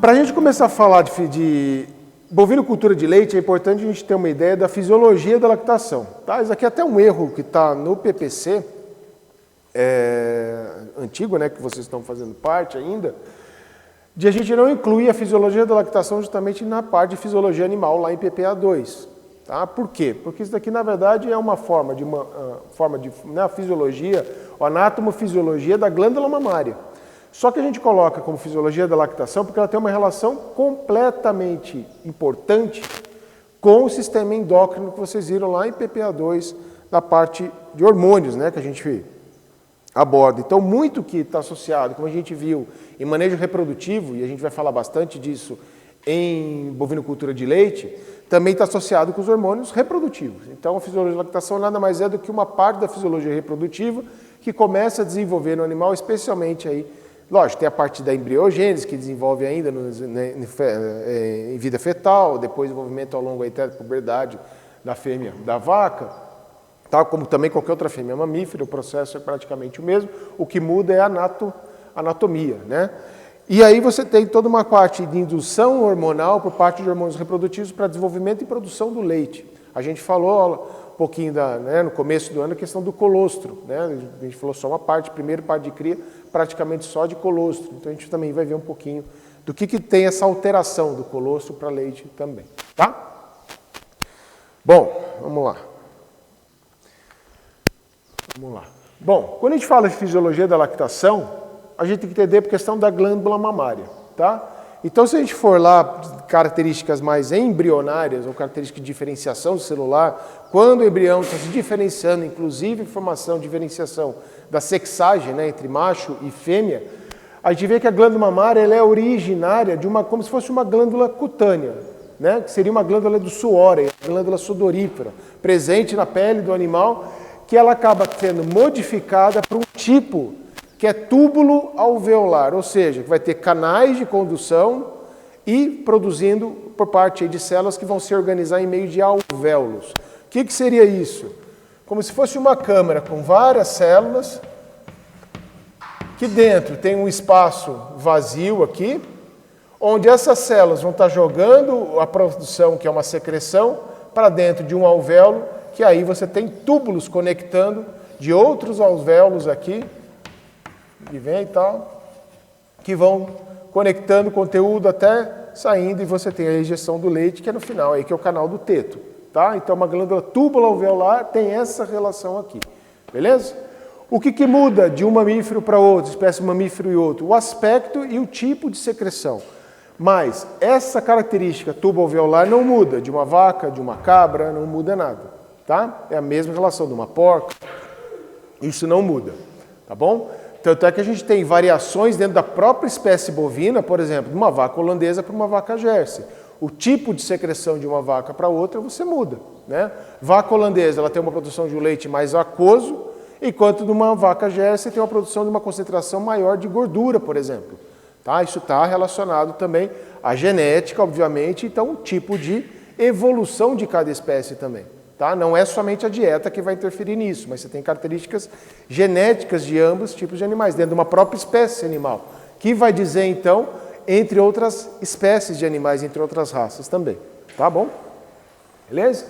Para a gente começar a falar de bovinocultura de leite, é importante a gente ter uma ideia da fisiologia da lactação. Tá? Isso aqui é até um erro que está no PPC, antigo, né, que vocês estão fazendo parte ainda, de a gente não incluir a fisiologia da lactação justamente na parte de fisiologia animal, lá em PPA 2. Tá? Por quê? Porque isso daqui, na verdade, é uma forma de fisiologia, ou anatomofisiologia da glândula mamária. Só que a gente coloca como fisiologia da lactação porque ela tem uma relação completamente importante com o sistema endócrino que vocês viram lá em PPA2, na parte de hormônios, né, que a gente aborda. Então, muito que está associado, como a gente viu, em manejo reprodutivo, e a gente vai falar bastante disso em bovinocultura de leite, também está associado com os hormônios reprodutivos. Então, a fisiologia da lactação nada mais é do que uma parte da fisiologia reprodutiva que começa a desenvolver no animal, especialmente aí. Lógico, tem a parte da embriogênese, que desenvolve ainda em vida fetal, depois desenvolvimento ao longo até da puberdade da fêmea da vaca, tal como também qualquer outra fêmea mamífera, o processo é praticamente o mesmo, o que muda é a anatomia, né? E aí você tem toda uma parte de indução hormonal por parte de hormônios reprodutivos para desenvolvimento e produção do leite. A gente falou um pouquinho no começo do ano a questão do colostro, né? A gente falou só uma parte, primeiro parte de cria, praticamente só de colostro. Então a gente também vai ver um pouquinho do que tem essa alteração do colostro para leite também, tá? Bom, vamos lá. Bom, quando a gente fala de fisiologia da lactação, a gente tem que entender a questão da glândula mamária, tá? Então, se a gente for lá, características mais embrionárias, ou características de diferenciação celular, quando o embrião está se diferenciando, inclusive informação de diferenciação da sexagem, né, entre macho e fêmea, a gente vê que a glândula mamária ela é originária de como se fosse uma glândula cutânea, né, que seria uma glândula do suor, a glândula sudorífera, presente na pele do animal, que ela acaba sendo modificada para um tipo que é túbulo alveolar, ou seja, que vai ter canais de condução e produzindo por parte de células que vão se organizar em meio de alvéolos. O que seria isso? Como se fosse uma câmara com várias células, que dentro tem um espaço vazio aqui, onde essas células vão estar jogando a produção, que é uma secreção, para dentro de um alvéolo, que aí você tem túbulos conectando de outros alvéolos aqui, que vem e tal, que vão conectando o conteúdo até saindo e você tem a ejeção do leite, que é no final, aí, que é o canal do teto. Tá? Então, uma glândula túbulo-alveolar tem essa relação aqui. Beleza? O que muda de um mamífero para outro, espécie de mamífero e outro? O aspecto e o tipo de secreção. Mas essa característica túbulo-alveolar não muda de uma vaca, de uma cabra, não muda nada. Tá? É a mesma relação de uma porca. Isso não muda. Tá bom? Tanto é que a gente tem variações dentro da própria espécie bovina, por exemplo, de uma vaca holandesa para uma vaca Jersey. O tipo de secreção de uma vaca para outra você muda, né? Vaca holandesa ela tem uma produção de um leite mais aquoso, enquanto de uma vaca Jersey tem uma produção de uma concentração maior de gordura, por exemplo. Tá? Isso está relacionado também à genética, obviamente, então o tipo de evolução de cada espécie também. Tá? Não é somente a dieta que vai interferir nisso, mas você tem características genéticas de ambos tipos de animais, dentro de uma própria espécie animal, que vai dizer, então, entre outras espécies de animais, entre outras raças também. Tá bom? Beleza?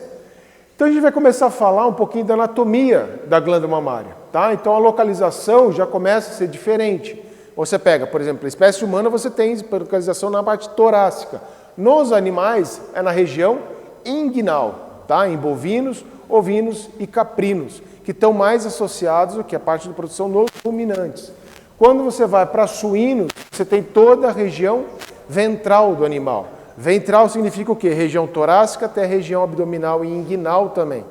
Então a gente vai começar a falar um pouquinho da anatomia da glândula mamária. Tá? Então a localização já começa a ser diferente. Você pega, por exemplo, a espécie humana, você tem localização na parte torácica. Nos animais, é na região inguinal. Tá? Em bovinos, ovinos e caprinos, que estão mais associados ao que a parte de produção dos ruminantes. Quando você vai para suínos, você tem toda a região ventral do animal. Ventral significa o quê? Região torácica até a região abdominal e inguinal também.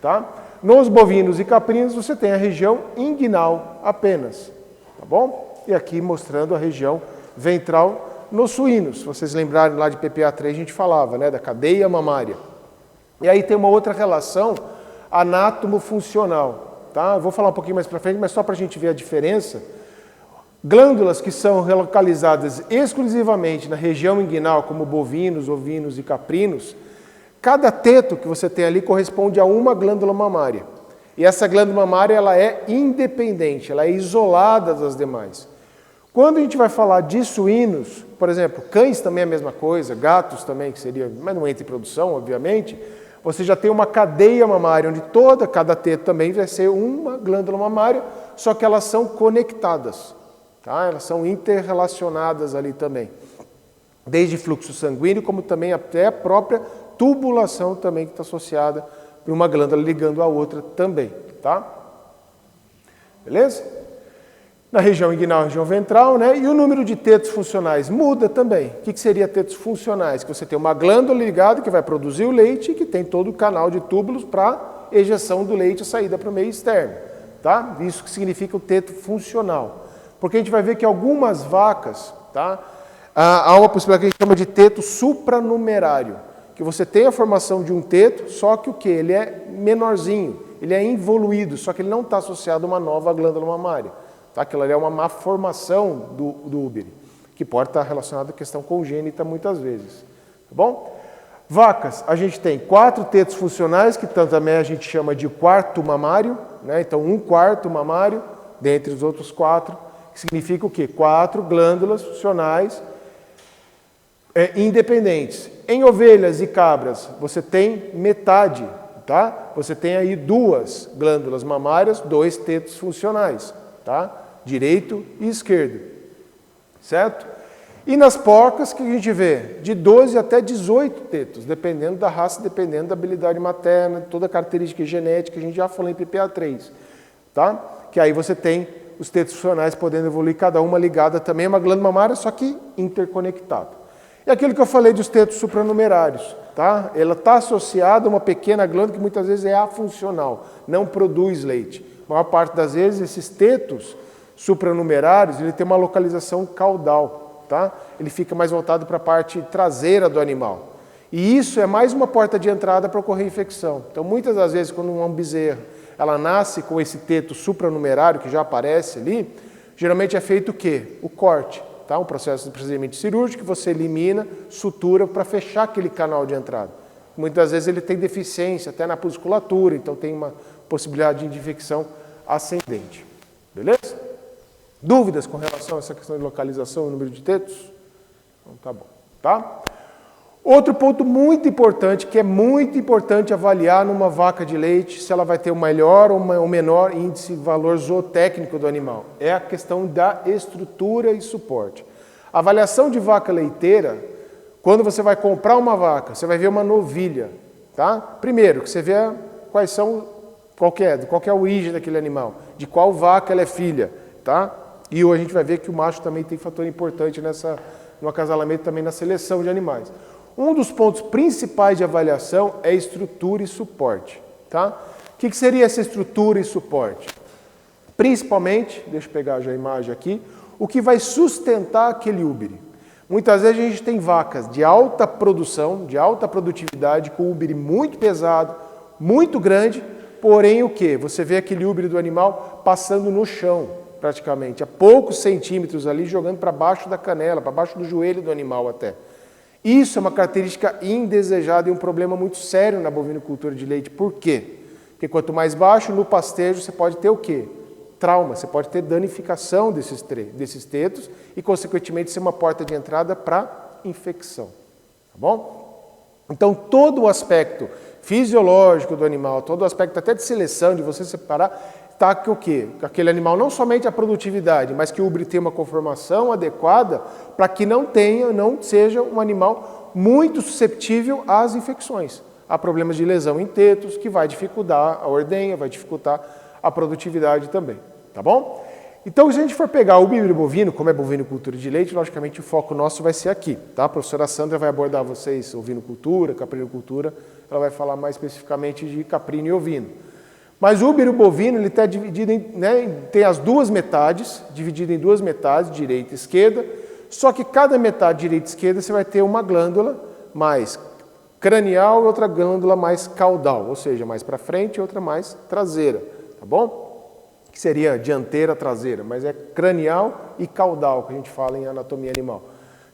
Tá? Nos bovinos e caprinos, você tem a região inguinal apenas. Tá bom? E aqui mostrando a região ventral nos suínos. Se vocês lembrarem lá de PPA3, a gente falava, né, da cadeia mamária. E aí tem uma outra relação anatomofuncional, tá? Eu vou falar um pouquinho mais para frente, mas só para a gente ver a diferença. Glândulas que são localizadas exclusivamente na região inguinal, como bovinos, ovinos e caprinos, cada teto que você tem ali corresponde a uma glândula mamária. E essa glândula mamária ela é independente, ela é isolada das demais. Quando a gente vai falar de suínos, por exemplo, cães também é a mesma coisa, gatos também, que seria, mas não entra em produção, obviamente, você já tem uma cadeia mamária, onde cada teto também vai ser uma glândula mamária, só que elas são conectadas, tá? Elas são interrelacionadas ali também. Desde fluxo sanguíneo, como também até a própria tubulação também que está associada por uma glândula ligando a outra também, tá? Beleza? Na região inguinal, região ventral, né? E o número de tetos funcionais muda também. O que seria tetos funcionais? Que você tem uma glândula ligada que vai produzir o leite e que tem todo o canal de túbulos para ejeção do leite e saída para o meio externo, tá? Isso que significa o teto funcional. Porque a gente vai ver que algumas vacas, tá? Há uma possibilidade que a gente chama de teto supranumerário, que você tem a formação de um teto, só que o que? Ele é menorzinho, ele é involuído, só que ele não está associado a uma nova glândula mamária. Tá? Aquilo ali é uma má formação do úbere, que pode estar relacionada à questão congênita muitas vezes. Tá bom? Vacas, a gente tem 4 tetos funcionais, que também a gente chama de quarto mamário, né? Então 1/4 mamário, dentre os outros 4, que significa o quê? 4 glândulas funcionais independentes. Em ovelhas e cabras, você tem metade, tá? Você tem aí 2 glândulas mamárias, 2 tetos funcionais, tá? Direito e esquerdo, certo? E nas porcas, que a gente vê? De 12 até 18 tetos, dependendo da raça, dependendo da habilidade materna, toda a característica genética, a gente já falou em PPA3, tá? Que aí você tem os tetos funcionais podendo evoluir, cada uma ligada também a uma glândula mamária, só que interconectada. E aquilo que eu falei dos tetos supranumerários, tá? Ela está associada a uma pequena glândula que muitas vezes é afuncional, não produz leite. A maior parte das vezes, esses tetos supranumerários, ele tem uma localização caudal, tá? Ele fica mais voltado para a parte traseira do animal. E isso é mais uma porta de entrada para ocorrer infecção. Então, muitas das vezes, quando uma bezerra ela nasce com esse teto supranumerário, que já aparece ali, geralmente é feito o quê? O corte. Tá? Um processo de procedimento cirúrgico que você elimina, sutura para fechar aquele canal de entrada. Muitas vezes ele tem deficiência até na musculatura, então tem uma possibilidade de infecção ascendente. Beleza? Dúvidas com relação a essa questão de localização e número de tetos? Então tá bom. Tá? Outro ponto muito importante, que é muito importante avaliar numa vaca de leite, se ela vai ter o melhor ou o menor índice de valor zootécnico do animal, é a questão da estrutura e suporte. A avaliação de vaca leiteira, quando você vai comprar uma vaca, você vai ver uma novilha, tá? Primeiro, que você vê qual é a origem daquele animal, de qual vaca ela é filha, tá? E a gente vai ver que o macho também tem fator importante no acasalamento, também na seleção de animais. Um dos pontos principais de avaliação é estrutura e suporte. Tá? O que seria essa estrutura e suporte? Principalmente, deixa eu pegar já a imagem aqui, o que vai sustentar aquele úbere. Muitas vezes a gente tem vacas de alta produção, de alta produtividade, com úbere muito pesado, muito grande, porém o quê? Você vê aquele úbere do animal passando no chão, praticamente, a poucos centímetros ali, jogando para baixo da canela, para baixo do joelho do animal até. Isso é uma característica indesejada e um problema muito sério na bovinocultura de leite. Por quê? Porque quanto mais baixo, no pastejo, você pode ter o quê? Trauma, você pode ter danificação desses tetos e, consequentemente, ser uma porta de entrada para infecção. Tá bom? Então, todo o aspecto fisiológico do animal, todo o aspecto até de seleção, de você separar, está que o quê? Aquele animal não somente a produtividade, mas que o úbere tenha uma conformação adequada para que não seja um animal muito susceptível às infecções. Há problemas de lesão em tetos, que vai dificultar a ordenha, vai dificultar a produtividade também. Tá bom? Então, se a gente for pegar o úbere bovino, como é bovinocultura de leite, logicamente o foco nosso vai ser aqui. Tá? A professora Sandra vai abordar vocês ovinocultura, caprinocultura, ela vai falar mais especificamente de caprino e ovino. Mas o úbere bovino ele está dividido tem as duas metades, dividido em duas metades, direita e esquerda, só que cada metade, direita e esquerda, você vai ter uma glândula mais cranial e outra glândula mais caudal, ou seja, mais para frente e outra mais traseira, tá bom? Que seria dianteira, traseira, mas é cranial e caudal, que a gente fala em anatomia animal,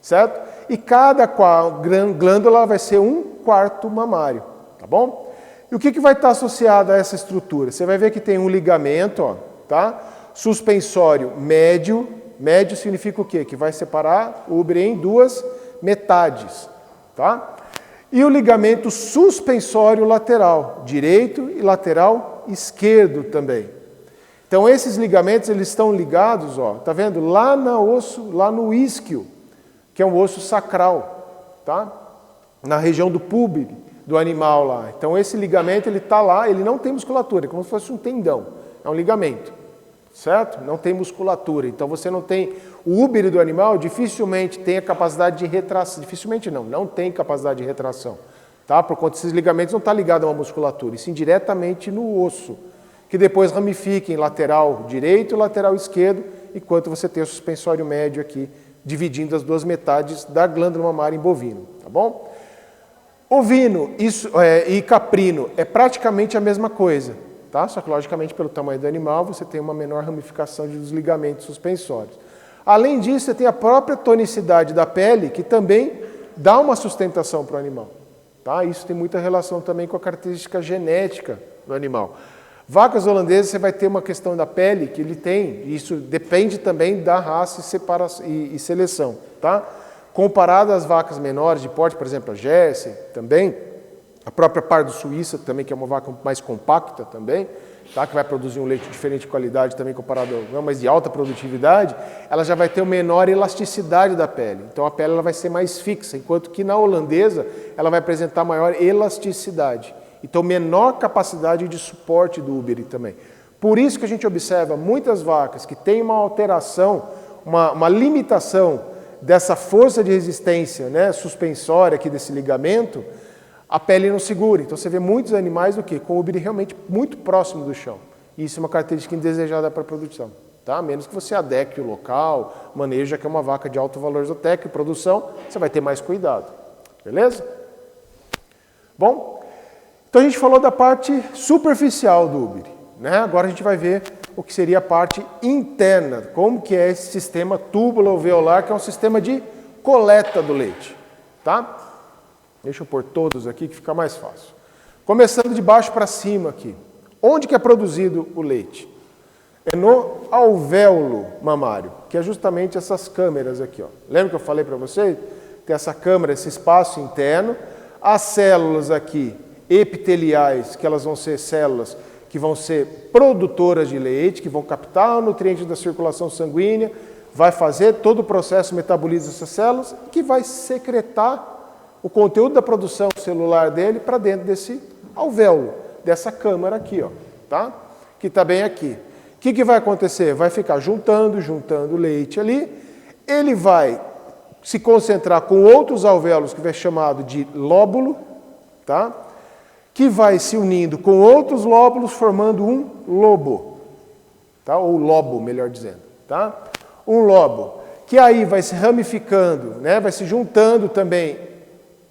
certo? E cada glândula vai ser 1/4 mamário, tá bom? E o que vai estar associado a essa estrutura? Você vai ver que tem um ligamento, ó, tá? Suspensório médio, médio significa o quê? Que vai separar o úbere em duas metades, tá? E o ligamento suspensório lateral, direito e lateral esquerdo também. Então esses ligamentos, eles estão ligados, ó, tá vendo? Lá no isquio, que é um osso sacral, tá? Na região do púbere do animal lá. Então esse ligamento, ele tá lá, ele não tem musculatura, é como se fosse um tendão, é um ligamento, certo? Não tem musculatura, então você não tem, o úbere do animal dificilmente tem a capacidade de retração, dificilmente não tem capacidade de retração, tá? Por conta desses ligamentos não está ligado a uma musculatura, e sim diretamente no osso, que depois ramifica em lateral direito e lateral esquerdo, enquanto você tem o suspensório médio aqui, dividindo as duas metades da glândula mamária em bovino, tá bom? Ovino e caprino é praticamente a mesma coisa, tá? Só que logicamente pelo tamanho do animal você tem uma menor ramificação dos ligamentos suspensórios. Além disso, você tem a própria tonicidade da pele, que também dá uma sustentação para o animal, tá? Isso tem muita relação também com a característica genética do animal. Vacas holandesas, você vai ter uma questão da pele que ele tem, isso depende também da raça e seleção, tá? Comparado às vacas menores de porte, por exemplo, a Jersey também, a própria Pardo Suíça também, que é uma vaca mais compacta também, tá? Que vai produzir um leite de diferente qualidade também comparado, mas de alta produtividade, ela já vai ter uma menor elasticidade da pele. Então a pele ela vai ser mais fixa, enquanto que na holandesa ela vai apresentar maior elasticidade. Então menor capacidade de suporte do úbere também. Por isso que a gente observa muitas vacas que têm uma alteração, uma limitação dessa força de resistência, né, suspensória aqui desse ligamento, a pele não segura. Então você vê muitos animais com o úbere realmente muito próximo do chão. E isso é uma característica indesejada para a produção, tá? A menos que você adeque o local, maneja que é uma vaca de alto valor zootécnico e produção, você vai ter mais cuidado. Beleza? Bom, então a gente falou da parte superficial do úbere, né? Agora a gente vai ver o que seria a parte interna, como que é esse sistema túbulo-alveolar, que é um sistema de coleta do leite, tá? Deixa eu pôr todos aqui que fica mais fácil. Começando de baixo para cima aqui. Onde que é produzido o leite? É no alvéolo mamário, que é justamente essas câmeras aqui, ó. Lembra que eu falei para vocês? Tem essa câmara, esse espaço interno, as células aqui epiteliais, que elas vão ser células que vão ser produtoras de leite, que vão captar o nutriente da circulação sanguínea, vai fazer todo o processo metaboliza essas células, que vai secretar o conteúdo da produção celular dele para dentro desse alvéolo, dessa câmara aqui, ó, tá? Que está bem aqui. O que vai acontecer? Vai ficar juntando leite ali, ele vai se concentrar com outros alvéolos, que vai chamado de lóbulo, tá? Que vai se unindo com outros lóbulos, formando um lobo, tá? Ou lobo, melhor dizendo, tá? Um lobo, que aí vai se ramificando, né? Vai se juntando também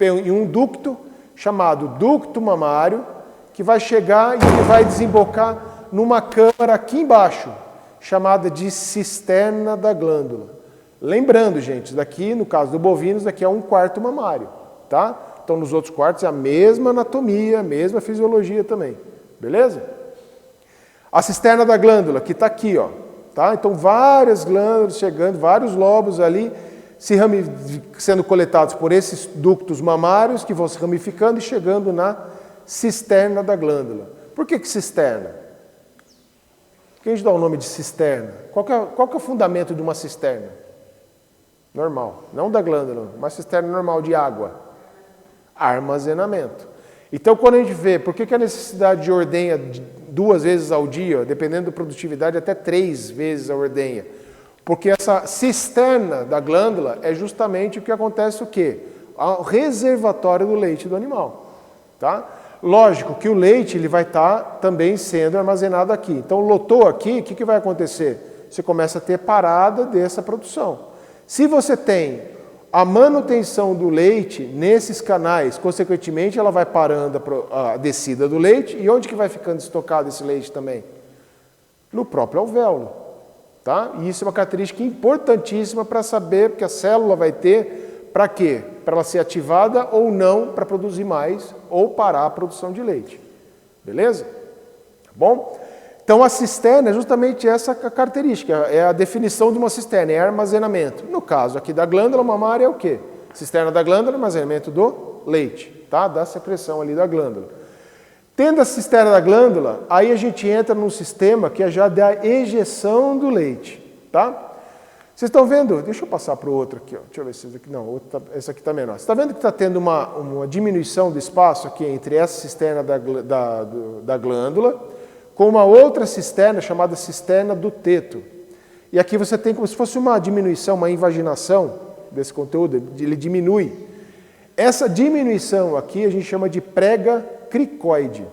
em um ducto, chamado ducto mamário, que vai chegar e vai desembocar numa câmara aqui embaixo, chamada de cisterna da glândula. Lembrando, gente, isso daqui, no caso do bovino, isso daqui é um quarto mamário, tá? Então, nos outros quartos é a mesma anatomia, a mesma fisiologia também. Beleza? A cisterna da glândula, que está aqui, ó. Tá? Então, várias glândulas chegando, vários lobos ali, sendo coletados por esses ductos mamários, que vão se ramificando e chegando na cisterna da glândula. Por que cisterna? Por que a gente dá o nome de cisterna? Qual que é o fundamento de uma cisterna? Normal. Não da glândula, uma cisterna normal de água. Armazenamento. Então, quando a gente vê, por que a necessidade de ordenha 2 vezes ao dia, dependendo da produtividade, até 3 vezes a ordenha? Porque essa cisterna da glândula é justamente o que acontece o quê? O reservatório do leite do animal. Tá? Lógico que o leite ele vai estar também sendo armazenado aqui. Então, lotou aqui, o que vai acontecer? Você começa a ter parada dessa produção. Se você tem a manutenção do leite nesses canais, consequentemente, ela vai parando a descida do leite. E onde que vai ficando estocado esse leite também? No próprio alvéolo. Tá? E isso é uma característica importantíssima para saber que a célula vai ter para quê? Para ela ser ativada ou não para produzir mais ou parar a produção de leite. Beleza? Tá bom? Então a cisterna é justamente essa característica, é a definição de uma cisterna, é armazenamento. No caso aqui da glândula mamária é o quê? Cisterna da glândula, armazenamento do leite, tá? Da secreção ali da glândula. Tendo a cisterna da glândula, aí a gente entra num sistema que é já da ejeção do leite, tá? Vocês estão vendo? Deixa eu passar para o outro aqui, ó. Deixa eu ver se esse aqui não, esse aqui está menor. Você está vendo que está tendo uma diminuição do espaço aqui entre essa cisterna da glândula com uma outra cisterna chamada cisterna do teto. E aqui você tem como se fosse uma diminuição, uma invaginação desse conteúdo, ele diminui. Essa diminuição aqui a gente chama de prega cricoide.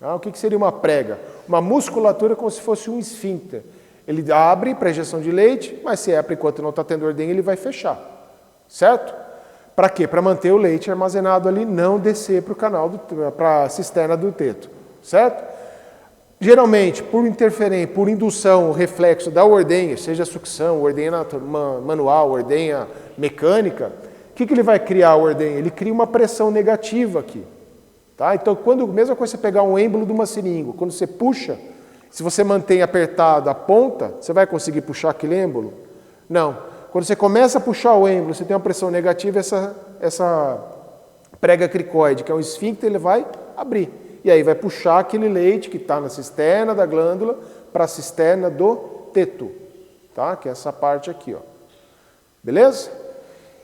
O que seria uma prega? Uma musculatura como se fosse um esfíncter. Ele abre para ejeção de leite, mas se é para enquanto não está tendo ordenha, ele vai fechar. Certo? Para quê? Para manter o leite armazenado ali, não descer para o canal, para a cisterna do teto. Certo? Geralmente, por interferência, por indução, o reflexo da ordenha, seja sucção, ordenha manual, ordenha mecânica, o que ele vai criar a ordenha? Ele cria uma pressão negativa aqui. Tá? Então, mesma coisa você pegar um êmbolo de uma seringa, quando você puxa, se você mantém apertado a ponta, você vai conseguir puxar aquele êmbolo? Não. Quando você começa a puxar o êmbolo, você tem uma pressão negativa, essa prega cricoide, que é um esfíncter, ele vai abrir. E aí vai puxar aquele leite que está na cisterna da glândula para a cisterna do teto, tá? Que é essa parte aqui, ó. Beleza?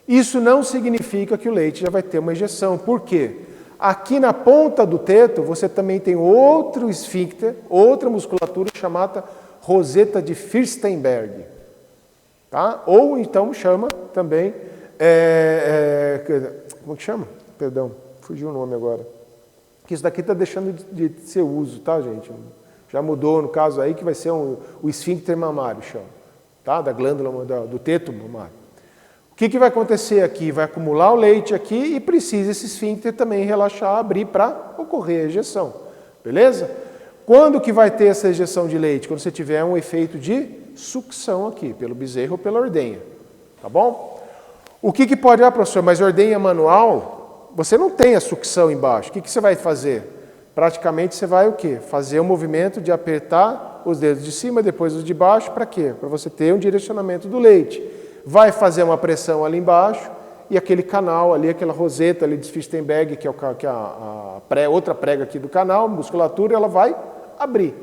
Isso não significa que o leite já vai ter uma ejeção. Por quê? Aqui na ponta do teto você também tem outro esfíncter, outra musculatura chamada roseta de Fürstenberg. Tá? Ou então chama também, como que chama? Perdão, fugiu o nome agora. Que isso daqui está deixando de ser uso, tá, gente? Já mudou no caso aí que vai ser o esfíncter mamário, chama, tá? Da glândula do teto mamário. O que vai acontecer aqui? Vai acumular o leite aqui e precisa esse esfíncter também relaxar, abrir para ocorrer a ejeção. Beleza? Quando que vai ter essa ejeção de leite? Quando você tiver um efeito de sucção aqui, pelo bezerro ou pela ordenha. Tá bom? O que pode... professor, mas ordenha manual, você não tem a sucção embaixo. O que você vai fazer? Praticamente você vai o quê? Fazer o movimento de apertar os dedos de cima, depois os de baixo, para quê? Para você ter um direcionamento do leite. Vai fazer uma pressão ali embaixo e aquele canal ali, aquela roseta ali de Fürstenberg, que é outra prega aqui do canal, musculatura, ela vai abrir.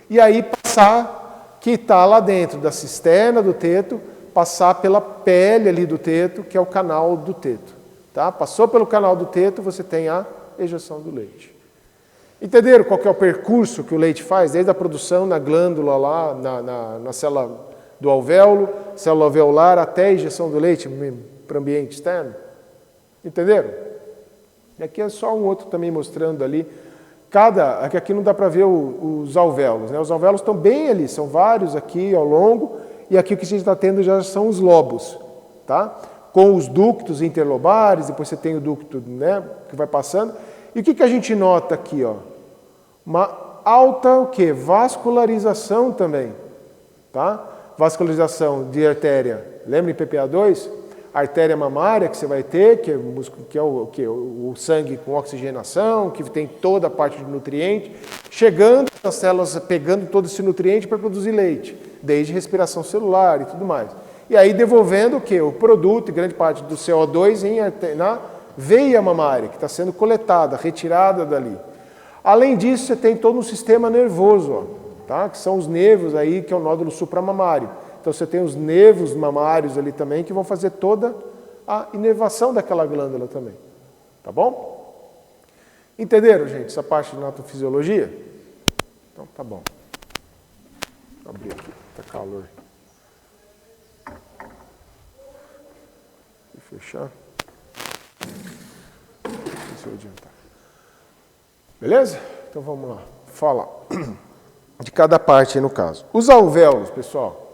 E aí passar, que está lá dentro da cisterna do teto, passar pela pele ali do teto, que é o canal do teto. Tá? Passou pelo canal do teto, você tem a ejeção do leite. Entenderam qual que é o percurso que o leite faz? Desde a produção na glândula lá, na célula do alvéolo, célula alveolar, até a injeção do leite para o ambiente externo. Entenderam? E aqui é só um outro também mostrando ali. Aqui não dá para ver os alvéolos, né? Os alvéolos estão bem ali, são vários aqui ao longo, e aqui o que a gente está tendo já são os lobos, tá? Com os ductos interlobares, depois você tem o ducto, né, que vai passando. E o que a gente nota aqui, ó? Uma alta o quê? Vascularização também, tá? Vascularização de artéria, lembra em PPA2? Artéria mamária que você vai ter, que é o sangue com oxigenação, que tem toda a parte de nutriente, chegando nas células, pegando todo esse nutriente para produzir leite, desde respiração celular e tudo mais. E aí devolvendo o quê? O produto e grande parte do CO2 na veia mamária, que está sendo coletada, retirada dali. Além disso, você tem todo um sistema nervoso, ó, tá? Que são os nervos aí, que é o nódulo supramamário. Então você tem os nervos mamários ali também, que vão fazer toda a inervação daquela glândula também. Tá bom? Entenderam, gente, essa parte de natofisiologia? Então tá bom. Vou abrir aqui, tá calor. Vou fechar. Deixa eu adiantar. Beleza? Então vamos lá. Falar de cada parte aí no caso. Os alvéolos, pessoal.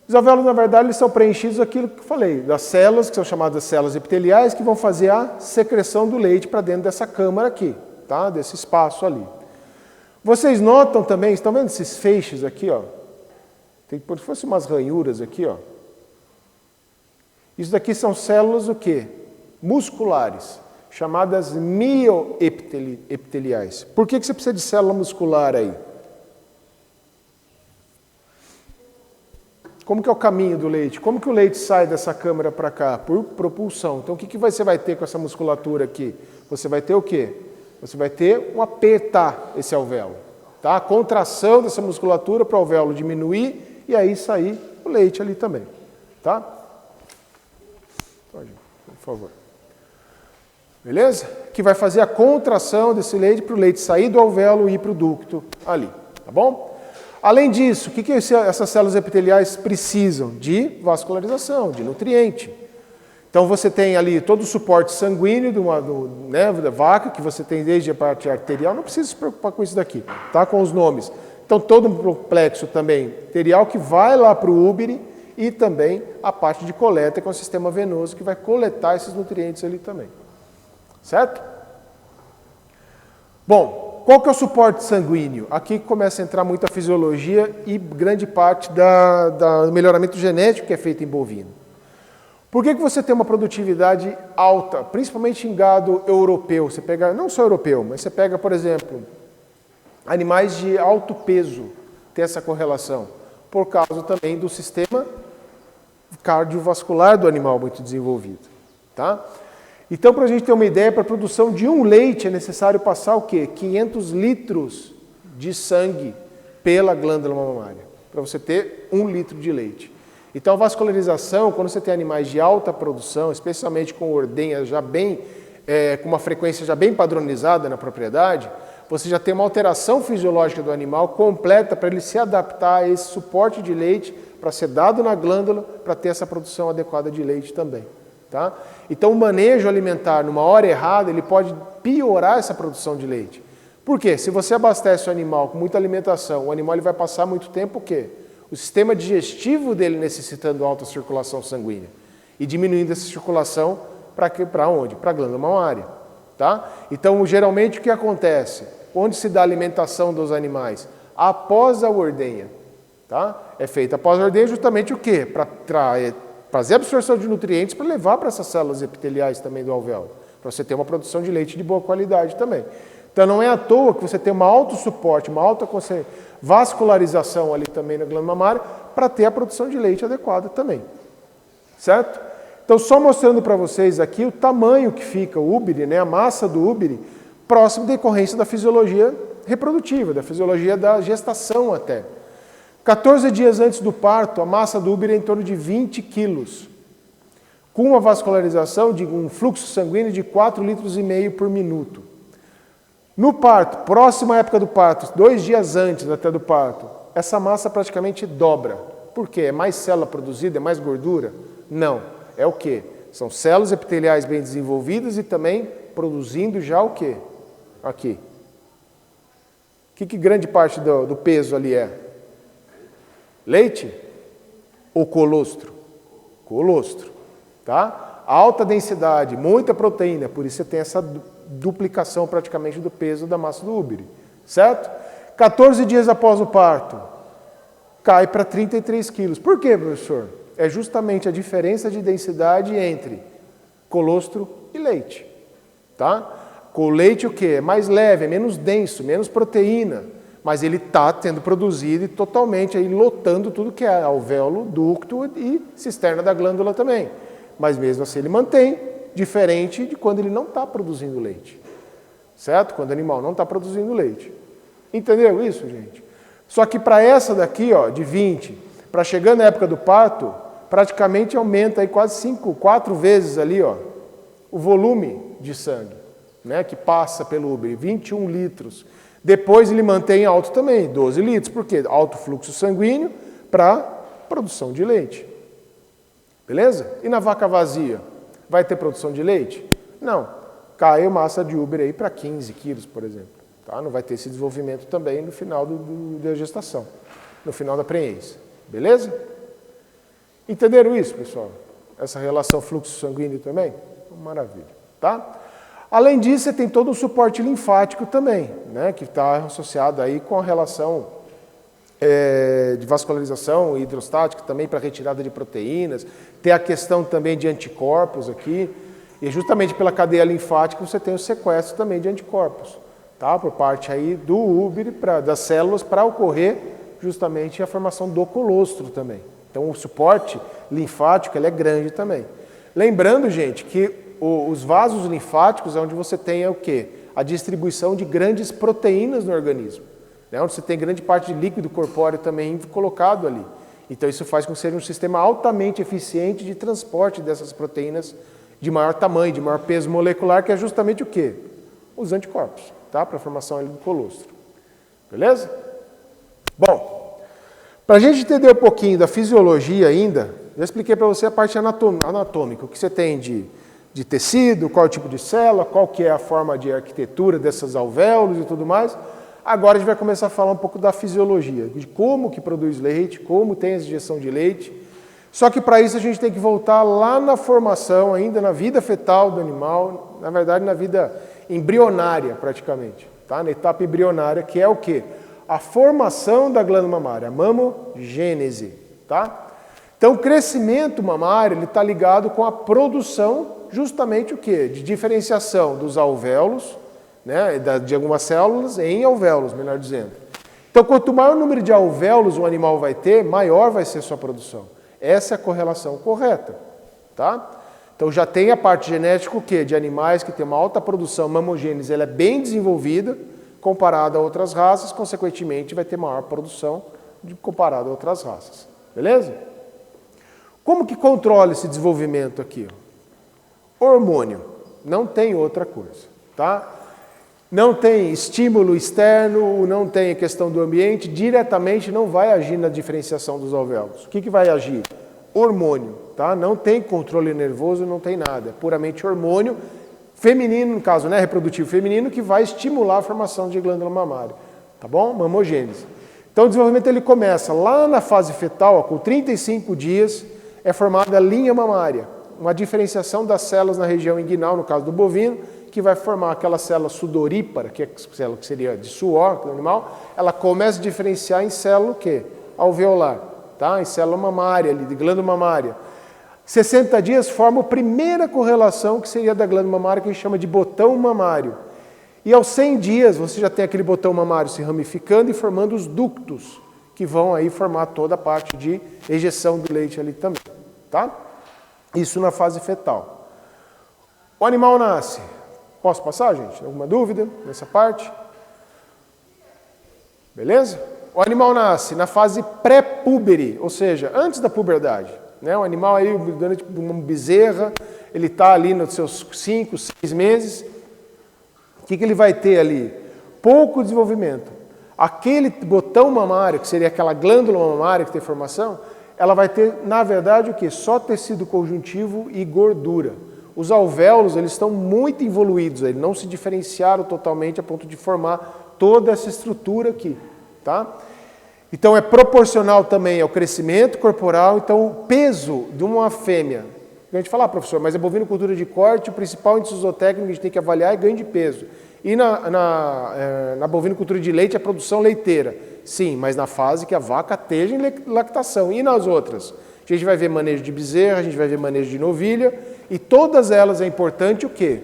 Os alvéolos, na verdade, eles são preenchidos aquilo que eu falei, das células, que são chamadas células epiteliais, que vão fazer a secreção do leite para dentro dessa câmara aqui, tá? Desse espaço ali. Vocês notam também, estão vendo esses feixes aqui, ó? Tem como se fossem umas ranhuras aqui, ó. Isso daqui são células o quê? Musculares, chamadas mioepiteliais. Por que você precisa de célula muscular aí? Como que é o caminho do leite? Como que o leite sai dessa câmara para cá? Por propulsão. Então, o que você vai ter com essa musculatura aqui? Você vai ter o quê? Você vai ter um apertar esse alvéolo. Tá? A contração dessa musculatura para o alvéolo diminuir e aí sair o leite ali também. Tá? Pode, por favor. Beleza? Que vai fazer a contração desse leite para o leite sair do alvéolo e ir para o ducto ali. Tá bom? Além disso, o que essas células epiteliais precisam? De vascularização, de nutriente. Então você tem ali todo o suporte sanguíneo da vaca, que você tem desde a parte arterial, não precisa se preocupar com isso daqui, tá? Com os nomes. Então todo um complexo também arterial que vai lá para o úbere e também a parte de coleta, que é o sistema venoso, que vai coletar esses nutrientes ali também. Certo? Bom, qual que é o suporte sanguíneo? Aqui começa a entrar muito a fisiologia e grande parte do melhoramento genético que é feito em bovino. Por que você tem uma produtividade alta, principalmente em gado europeu? Você pega, não só europeu, mas você pega, por exemplo, animais de alto peso, tem essa correlação, por causa também do sistema cardiovascular do animal muito desenvolvido. Tá? Então, para a gente ter uma ideia, para a produção de um leite é necessário passar o quê? 500 litros de sangue pela glândula mamária, para você ter 1 litro de leite. Então, a vascularização, quando você tem animais de alta produção, especialmente com ordenha já bem, com uma frequência já bem padronizada na propriedade, você já tem uma alteração fisiológica do animal completa para ele se adaptar a esse suporte de leite para ser dado na glândula para ter essa produção adequada de leite também. Tá? Então, o manejo alimentar numa hora errada, ele pode piorar essa produção de leite. Por quê? Se você abastece o animal com muita alimentação, o animal ele vai passar muito tempo o quê? O sistema digestivo dele necessitando alta circulação sanguínea e diminuindo essa circulação para onde? Para a glândula mamária. Tá? Então, geralmente, o que acontece? Onde se dá a alimentação dos animais? Após a ordenha. Tá? É feita após a ordenha justamente o quê? Para fazer absorção de nutrientes para levar para essas células epiteliais também do alvéolo, para você ter uma produção de leite de boa qualidade também. Então não é à toa que você tem um alto suporte, uma alta vascularização ali também na glândula mamária para ter a produção de leite adequada também. Certo? Então só mostrando para vocês aqui o tamanho que fica o úbere, né, a massa do úbere, próximo da decorrência da fisiologia reprodutiva, da fisiologia da gestação até. 14 dias antes do parto, a massa do úbere é em torno de 20 quilos, com uma vascularização de um fluxo sanguíneo de 4,5 litros por minuto. No parto, próxima época do parto, 2 dias antes até do parto, essa massa praticamente dobra. Por quê? É mais célula produzida, é mais gordura? Não. É o quê? São células epiteliais bem desenvolvidas e também produzindo já o quê? Aqui. O que grande parte do peso ali é? Leite ou colostro? Colostro, tá? Alta densidade, muita proteína, por isso você tem essa duplicação praticamente do peso da massa do úbere, certo? 14 dias após o parto, cai para 33 quilos. Por quê, professor? É justamente a diferença de densidade entre colostro e leite, tá? Com o leite o quê? É mais leve, é menos denso, menos proteína, mas ele está sendo produzido e totalmente aí lotando tudo que é alvéolo, ducto e cisterna da glândula também. Mas mesmo assim ele mantém, diferente de quando ele não está produzindo leite. Certo? Quando o animal não está produzindo leite. Entendeu isso, gente? Só que para essa daqui, ó, de 20, para chegando na época do parto, praticamente aumenta aí quase 4 vezes ali, ó, o volume de sangue, né, que passa pelo úbere, 21 litros. Depois ele mantém alto também, 12 litros, porque alto fluxo sanguíneo para produção de leite. Beleza? E na vaca vazia, vai ter produção de leite? Não. Cai a massa de úbere aí para 15 quilos, por exemplo. Tá? Não vai ter esse desenvolvimento também no final da gestação, no final da prenhez. Beleza? Entenderam isso, pessoal? Essa relação fluxo sanguíneo também? Maravilha. Tá? Além disso, você tem todo o suporte linfático também, né, que está associado aí com a relação de vascularização hidrostática também para retirada de proteínas. Tem a questão também de anticorpos aqui. E justamente pela cadeia linfática você tem o sequestro também de anticorpos, tá, por parte aí do úbere, das células, para ocorrer justamente a formação do colostro também. Então o suporte linfático ele é grande também. Lembrando, gente, que os vasos linfáticos é onde você tem o quê? A distribuição de grandes proteínas no organismo, né? Onde você tem grande parte de líquido corpóreo também colocado ali. Então isso faz com que seja um sistema altamente eficiente de transporte dessas proteínas de maior tamanho, de maior peso molecular, que é justamente o quê? Os anticorpos, tá? Para a formação ali do colostro. Beleza? Bom, para a gente entender um pouquinho da fisiologia ainda, já expliquei para você a parte anatômica, o que você tem de tecido, qual é o tipo de célula, qual que é a forma de arquitetura dessas alvéolos e tudo mais. Agora a gente vai começar a falar um pouco da fisiologia, de como que produz leite, como tem a injeção de leite. Só que para isso a gente tem que voltar lá na formação, ainda na vida fetal do animal, na verdade na vida embrionária praticamente, tá? Na etapa embrionária, que é o quê? A formação da glândula mamária, a mamogênese, tá? Então o crescimento mamário está ligado com a produção, justamente o quê? De diferenciação dos alvéolos, né? De algumas células em alvéolos, melhor dizendo. Então quanto maior o número de alvéolos o animal vai ter, maior vai ser sua produção. Essa é a correlação correta, tá? Então já tem a parte genética o quê? De animais que têm uma alta produção, mamogênese, ela é bem desenvolvida, comparada a outras raças, consequentemente vai ter maior produção comparada a outras raças. Beleza? Como que controla esse desenvolvimento aqui? Hormônio, não tem outra coisa, tá? Não tem estímulo externo, não tem a questão do ambiente, diretamente não vai agir na diferenciação dos alvéolos. O que vai agir? Hormônio, tá? Não tem controle nervoso, não tem nada, é puramente hormônio feminino, no caso, né, reprodutivo feminino, que vai estimular a formação de glândula mamária, tá bom? Mamogênese. Então o desenvolvimento ele começa lá na fase fetal, ó, com 35 dias, é formada a linha mamária, uma diferenciação das células na região inguinal, no caso do bovino, que vai formar aquela célula sudorípara, que é a célula que seria de suor do animal, ela começa a diferenciar em célula o quê? Alveolar, tá? Em célula mamária, ali, de glândula mamária. 60 dias forma a primeira correlação, que seria da glândula mamária, que a gente chama de botão mamário. E aos 100 dias, você já tem aquele botão mamário se ramificando e formando os ductos, que vão aí formar toda a parte de ejeção do leite ali também, tá? Isso na fase fetal. O animal nasce. Posso passar, gente? Alguma dúvida nessa parte? Beleza? O animal nasce na fase pré-púbere, ou seja, antes da puberdade. Né? O animal aí, durante uma bezerra, ele está ali nos seus 5, 6 meses. O que ele vai ter ali? Pouco desenvolvimento. Aquele botão mamário, que seria aquela glândula mamária que tem formação, ela vai ter, na verdade, o quê? Só tecido conjuntivo e gordura. Os alvéolos, eles estão muito evoluídos, eles não se diferenciaram totalmente a ponto de formar toda essa estrutura aqui, tá? Então é proporcional também ao crescimento corporal, então o peso de uma fêmea, a gente fala, professor, mas é bovinocultura de corte, o principal índice zootécnico que a gente tem que avaliar é ganho de peso. E na bovinocultura de leite é produção leiteira. Sim, mas na fase que a vaca esteja em lactação. E nas outras? A gente vai ver manejo de bezerra, a gente vai ver manejo de novilha, e todas elas é importante o quê?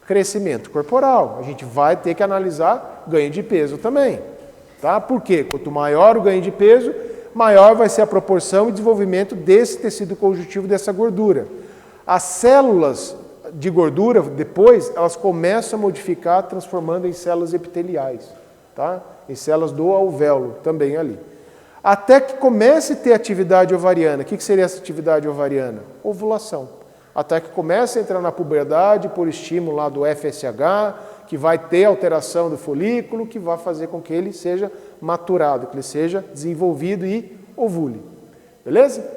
Crescimento corporal. A gente vai ter que analisar ganho de peso também. Tá? Por quê? Quanto maior o ganho de peso, maior vai ser a proporção e desenvolvimento desse tecido conjuntivo, dessa gordura. As células de gordura, depois, elas começam a modificar, transformando em células epiteliais, tá? Em células do alvéolo, também ali. Até que comece a ter atividade ovariana. O que seria essa atividade ovariana? Ovulação. Até que comece a entrar na puberdade, por estímulo lá do FSH, que vai ter alteração do folículo, que vai fazer com que ele seja maturado, que ele seja desenvolvido e ovule. Beleza?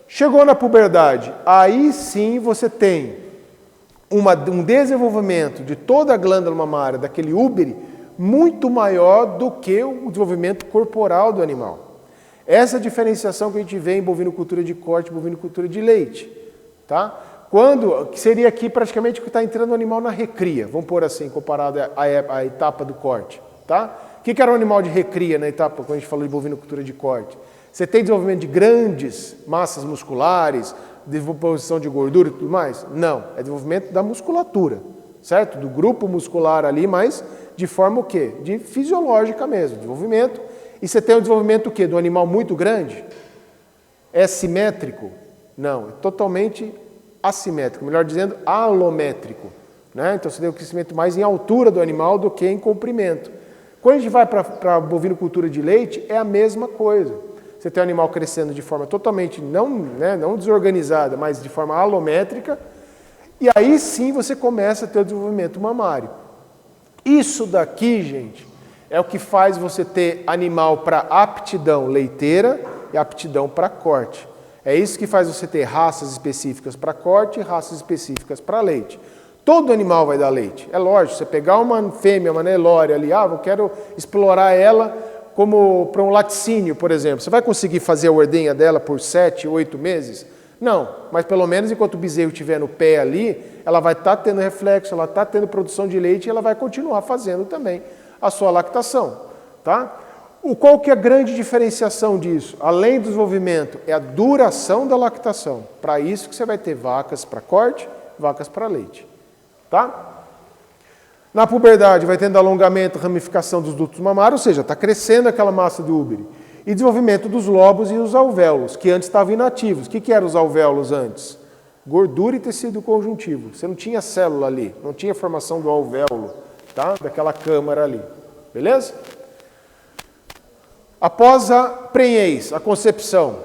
Chegou na puberdade, aí sim você tem um desenvolvimento de toda a glândula mamária, daquele úbere, muito maior do que o desenvolvimento corporal do animal. Essa diferenciação que a gente vê em bovinocultura de corte e bovinocultura de leite. Tá? Que seria aqui praticamente que está entrando o animal na recria, vamos pôr assim, comparado à etapa do corte. Tá? O que era um animal de recria na etapa, quando a gente falou de bovinocultura de corte? Você tem desenvolvimento de grandes massas musculares, deposição de gordura e tudo mais? Não, é desenvolvimento da musculatura, certo? Do grupo muscular ali, mas de forma o quê? De fisiológica mesmo, desenvolvimento. E você tem o desenvolvimento o quê? Do animal muito grande? É simétrico? Não, é totalmente assimétrico, melhor dizendo, alométrico. Né? Então você tem o crescimento mais em altura do animal do que em comprimento. Quando a gente vai para a bovinocultura de leite, é a mesma coisa. Você tem o animal crescendo de forma totalmente, não desorganizada, mas de forma alométrica, e aí sim você começa a ter o desenvolvimento mamário. Isso daqui, gente, é o que faz você ter animal para aptidão leiteira e aptidão para corte. É isso que faz você ter raças específicas para corte e raças específicas para leite. Todo animal vai dar leite. É lógico, você pegar uma fêmea, uma Nelore ali, eu quero explorar ela como para um laticínio, por exemplo. Você vai conseguir fazer a ordenha dela por 7, 8 meses? Não, mas pelo menos enquanto o bezerro estiver no pé ali, ela vai estar tendo reflexo, ela está tendo produção de leite e ela vai continuar fazendo também a sua lactação. Tá? Qual que é a grande diferenciação disso? Além do desenvolvimento, é a duração da lactação. Para isso que você vai ter vacas para corte, vacas para leite. Tá? Na puberdade vai tendo alongamento, ramificação dos dutos mamários, ou seja, está crescendo aquela massa do úbere. E desenvolvimento dos lobos e os alvéolos, que antes estavam inativos. O que eram os alvéolos antes? Gordura e tecido conjuntivo. Você não tinha célula ali, não tinha formação do alvéolo, tá? Daquela câmara ali. Beleza? Após a prenhez, a concepção,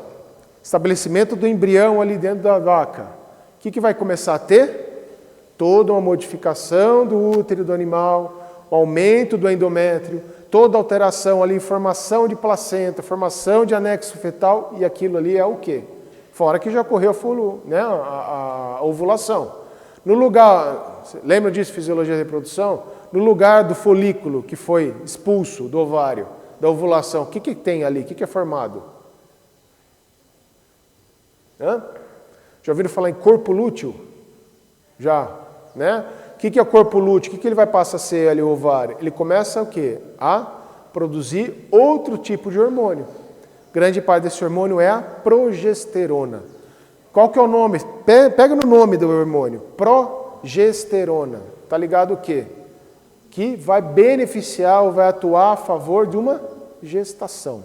estabelecimento do embrião ali dentro da vaca, o que vai começar a ter? Toda uma modificação do útero do animal, o aumento do endométrio, toda alteração ali, formação de placenta, formação de anexo fetal, e aquilo ali é o quê? Fora que já ocorreu a ovulação. No lugar, lembra disso, fisiologia da reprodução? No lugar do folículo que foi expulso do ovário, da ovulação, o que tem ali? O que é formado? Já ouviram falar em corpo lúteo? Já, né? O que é o corpo lúteo? O que ele vai passar a ser ali o ovário? Ele começa o quê? A produzir outro tipo de hormônio. Grande parte desse hormônio é a progesterona. Qual que é o nome? Pega no nome do hormônio. Progesterona. Tá ligado o quê? Que vai beneficiar ou vai atuar a favor de uma gestação.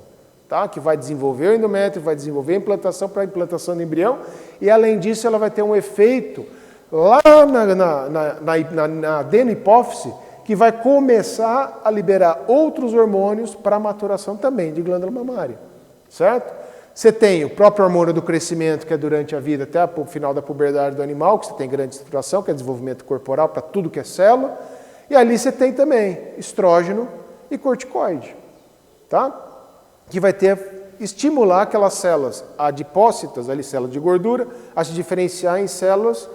Tá? Que vai desenvolver o endométrio, vai desenvolver a implantação para a implantação do embrião. E além disso ela vai ter um efeito lá na adenohipófise, que vai começar a liberar outros hormônios para a maturação também de glândula mamária, certo? Você tem o próprio hormônio do crescimento, que é durante a vida até o final da puberdade do animal, que você tem grande estruturação, que é desenvolvimento corporal para tudo que é célula, e ali você tem também estrógeno e corticoide, tá? Que vai estimular aquelas células adipócitas, ali células de gordura, a se diferenciar em células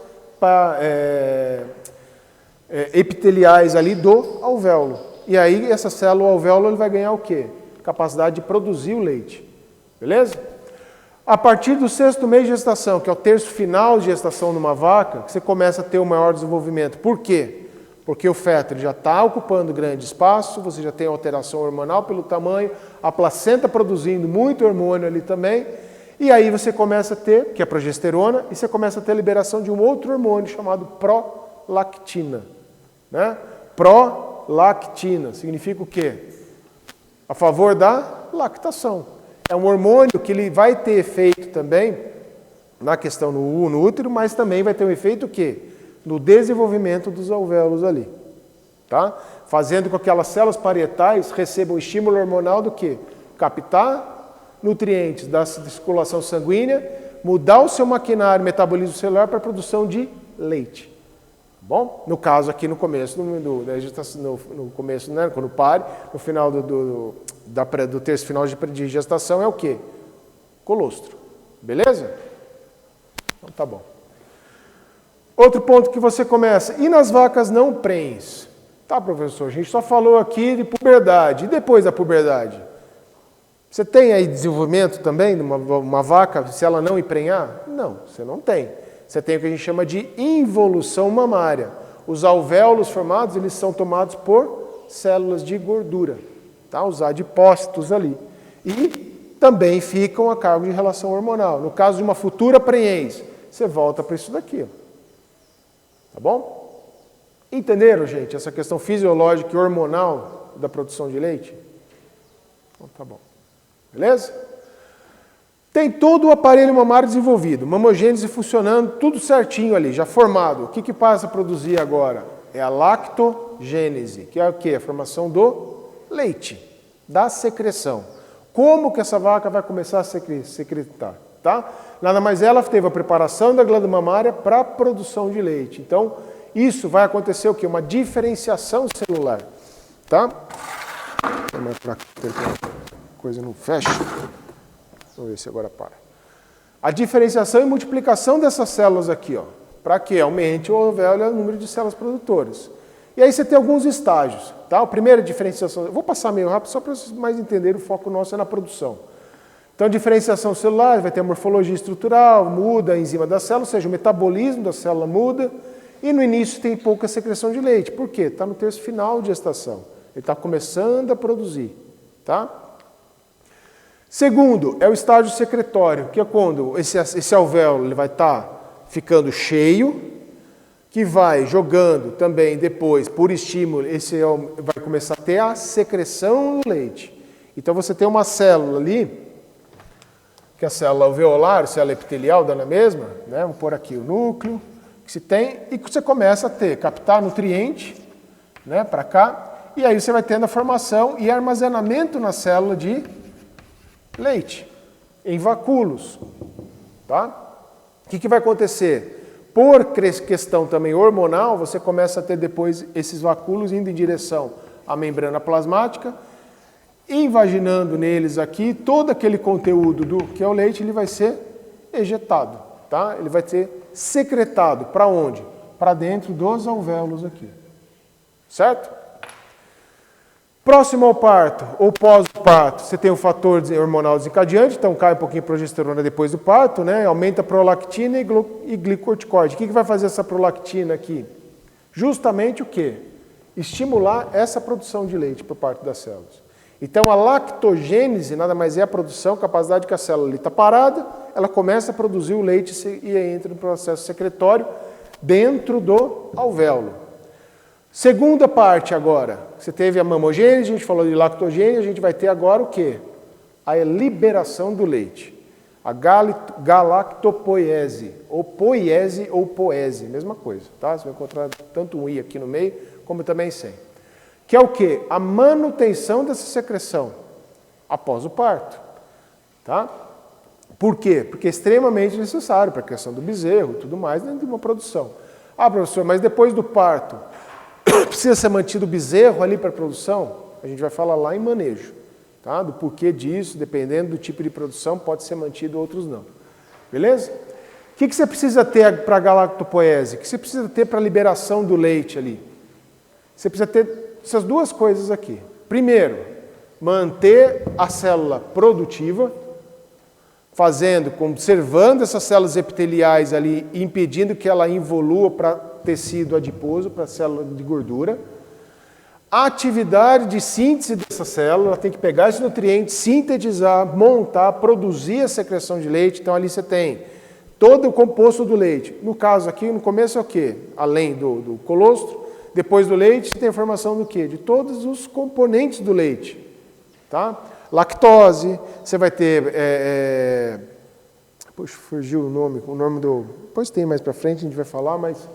epiteliais ali do alvéolo. E aí essa célula alvéolo ele vai ganhar o quê? Capacidade de produzir o leite. Beleza? A partir do 6º mês de gestação, que é o terço final de gestação numa vaca, que você começa a ter um maior desenvolvimento. Por quê? Porque o feto ele já está ocupando grande espaço, você já tem alteração hormonal pelo tamanho, a placenta produzindo muito hormônio ali também. E aí você começa a ter, que é a progesterona, e você começa a ter a liberação de um outro hormônio chamado prolactina. Né? Prolactina significa o quê? A favor da lactação. É um hormônio que ele vai ter efeito também na questão no útero, mas também vai ter um efeito o quê? No desenvolvimento dos alvéolos ali. Tá? Fazendo com que aquelas células parietais recebam estímulo hormonal do quê? Captar nutrientes da circulação sanguínea, mudar o seu maquinário metabolismo celular para a produção de leite. Bom, no caso aqui no começo, no começo, né, quando pare, no final do terço final de gestação é o quê? Colostro. Beleza? Então tá bom. Outro ponto que você começa, e nas vacas não prenhes? Tá, professor, a gente só falou aqui de puberdade, e depois da puberdade? Você tem aí desenvolvimento também de uma vaca, se ela não emprenhar? Não, você não tem. Você tem o que a gente chama de involução mamária. Os alvéolos formados, eles são tomados por células de gordura, tá? Os adipócitos ali. E também ficam a cargo de relação hormonal. No caso de uma futura prenhez, você volta para isso daqui. Tá bom? Entenderam, gente, essa questão fisiológica e hormonal da produção de leite? Então, tá bom. Beleza? Tem todo o aparelho mamário desenvolvido, mamogênese funcionando, tudo certinho ali, já formado. O que passa a produzir agora? É a lactogênese, que é o quê? A formação do leite, da secreção. Como que essa vaca vai começar a secretar? Tá? Nada mais ela teve a preparação da glândula mamária para a produção de leite. Então, isso vai acontecer o quê? Uma diferenciação celular. Tá? Vamos para a coisa não fecha. Vamos ver se agora para. A diferenciação e multiplicação dessas células aqui, ó, para que aumente o alvéolo e o número de células produtoras. E aí você tem alguns estágios. Tá? A primeira diferenciação, eu vou passar meio rápido só para vocês mais entenderem, o foco nosso é na produção. Então, diferenciação celular, vai ter a morfologia estrutural, muda a enzima da célula, ou seja, o metabolismo da célula muda, e no início tem pouca secreção de leite. Por quê? Está no terço final de gestação. Ele está começando a produzir. Tá? Segundo, é o estágio secretório, que é quando esse alvéolo ele vai estar ficando cheio, que vai jogando também depois, por estímulo, vai começar a ter a secreção do leite. Então você tem uma célula ali, que é a célula alveolar, célula epitelial, dá na mesma, né? Vamos pôr aqui o núcleo, que se tem, e que você começa a captar nutriente, né, para cá, e aí você vai tendo a formação e armazenamento na célula de leite, em vacúolos. Tá? O que vai acontecer? Por questão também hormonal, você começa a ter depois esses vacúolos indo em direção à membrana plasmática, invaginando neles aqui, todo aquele conteúdo do que é o leite, ele vai ser ejetado. Tá? Ele vai ser secretado. Para onde? Para dentro dos alvéolos aqui. Certo? Próximo ao parto, ou pós-parto, você tem o fator hormonal desencadeante, então cai um pouquinho a progesterona depois do parto, né? Aumenta a prolactina e glicorticoide. O que vai fazer essa prolactina aqui? Justamente o quê? Estimular essa produção de leite por parte das células. Então a lactogênese nada mais é a produção, a capacidade que a célula está parada, ela começa a produzir o leite e entra no processo secretório dentro do alvéolo. Segunda parte agora, você teve a mamogênese, a gente falou de lactogênese, a gente vai ter agora o quê? A liberação do leite. A galactopoiese, ou poiese ou poese, mesma coisa, tá? Você vai encontrar tanto um i aqui no meio, como também sem. Que é o quê? A manutenção dessa secreção após o parto, tá? Por quê? Porque é extremamente necessário para a criação do bezerro e tudo mais dentro de uma produção. Ah, professor, mas depois do parto, precisa ser mantido o bezerro ali para a produção? A gente vai falar lá em manejo, tá? Do porquê disso, dependendo do tipo de produção, pode ser mantido, outros não. Beleza? O que você precisa ter para a galactopoiese? O que você precisa ter para a liberação do leite ali? Você precisa ter essas duas coisas aqui. Primeiro, manter a célula produtiva, conservando essas células epiteliais ali, impedindo que ela evolua para tecido adiposo, para célula de gordura. A atividade de síntese dessa célula, ela tem que pegar esse nutriente, sintetizar, montar, produzir a secreção de leite. Então ali você tem todo o composto do leite. No caso aqui, no começo é o quê? Além do colostro, depois do leite, você tem a formação do quê? De todos os componentes do leite. Tá? Lactose, você vai ter... Puxa, fugiu o nome do... Depois tem mais para frente, a gente vai falar, mas...